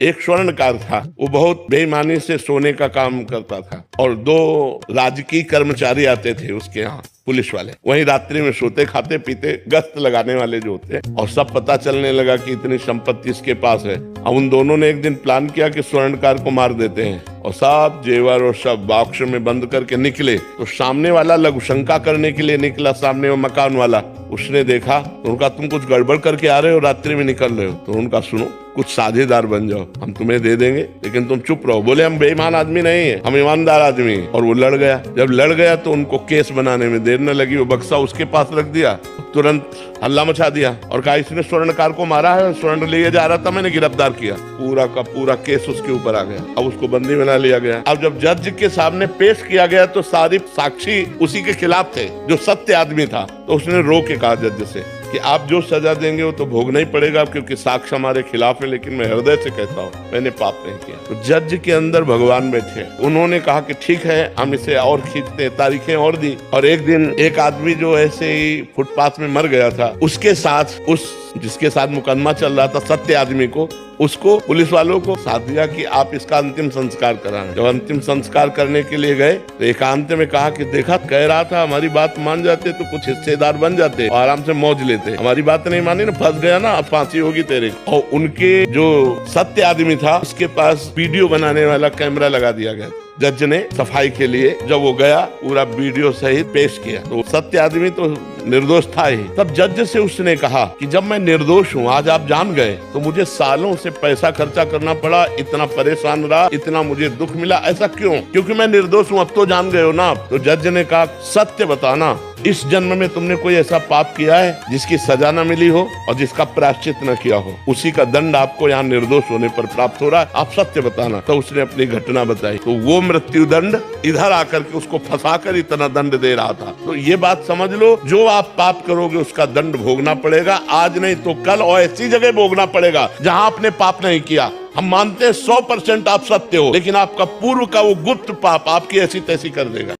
एक स्वर्णकार था, वो बहुत बेईमानी से सोने का काम करता था और 2 राजकीय कर्मचारी आते थे उसके यहाँ, पुलिस वाले, वहीं रात्रि में सोते खाते पीते गश्त लगाने वाले जो होते हैं, और सब पता चलने लगा कि इतनी संपत्ति इसके पास है। अब उन दोनों ने एक दिन प्लान किया कि स्वर्णकार को मार देते हैं, और सब जेवर और सब बॉक्स में बंद करके निकले। तो सामने वाला लघुशंका करने के लिए निकला, सामने वो मकान वाला, उसने देखा तो उनका तुम कुछ गड़बड़ करके आ रहे हो, रात्रि में निकल रहे हो, तो उनका सुनो कुछ साझेदार बन जाओ, हम तुम्हें दे देंगे लेकिन तुम चुप रहो। बोले हम बेईमान आदमी नहीं है, हम ईमानदार आदमी हैं। और वो लड़ गया। जब लड़ गया तो उनको केस बनाने में देर न लगी, वो बक्सा उसके पास रख दिया, तुरंत हल्ला मचा दिया और कहा इसने स्वर्णकार को मारा है, स्वर्ण लिए जा रहा था, मैंने गिरफ्तार किया। पूरा का पूरा केस उसके ऊपर आ गया। अब उसको बंदी बना लिया गया। अब जब जज के सामने पेश किया गया तो सारे साक्षी उसी के खिलाफ थे, जो सत्य आदमी था। तो उसने रो के कहा जज से कि आप जो सजा देंगे वो तो भोगना ही पड़ेगा, क्योंकि साक्ष्य हमारे खिलाफ है, लेकिन मैं हृदय से कहता हूँ मैंने पाप नहीं किया। तो जज के अंदर भगवान बैठे, उन्होंने कहा कि ठीक है हम इसे और खींचते हैं, तारीखें और दी। और एक दिन एक आदमी जो ऐसे ही फुटपाथ में मर गया था, उसके साथ उस जिसके साथ मुकदमा चल रहा था, सत्य आदमी को, उसको पुलिस वालों को साथ दिया कि आप इसका अंतिम संस्कार कराएं। जब अंतिम संस्कार करने के लिए गए तो एकांत में कहा कि देखा, कह रहा था हमारी बात मान जाते तो कुछ हिस्सेदार बन जाते और आराम से मौज लेते, हमारी बात नहीं मानी ना, फंस गया ना, अब फांसी होगी तेरे। और उनके जो सत्य आदमी था उसके पास वीडियो बनाने वाला कैमरा लगा दिया गया। जज ने सफाई के लिए जब वो गया पूरा वीडियो सहित पेश किया, तो सत्य आदमी तो निर्दोष था ही। तब जज से उसने कहा कि जब मैं निर्दोष हूँ, आज आप जान गए, तो मुझे सालों से पैसा खर्चा करना पड़ा, इतना परेशान रहा, इतना मुझे दुख मिला, ऐसा क्यों? क्योंकि मैं निर्दोष हूँ, अब तो जान गए हो ना। तो जज ने कहा सत्य बताना, इस जन्म में तुमने कोई ऐसा पाप किया है जिसकी सजा न मिली हो और जिसका प्रायश्चित न किया हो? उसी का दंड आपको यहाँ निर्दोष होने पर प्राप्त हो रहा है, आप सत्य बताना। तो उसने अपनी घटना बताई। तो वो मृत्यु दंड इधर आकर के उसको फंसाकर इतना दंड दे रहा था। तो ये बात समझ लो, जो आप पाप करोगे उसका दंड भोगना पड़ेगा, आज नहीं तो कल, और ऐसी जगह भोगना पड़ेगा जहाँ आपने पाप नहीं किया। हम मानते हैं 100% आप सत्य हो, लेकिन आपका पूर्व का वो गुप्त पाप आपकी ऐसी तैसी कर देगा।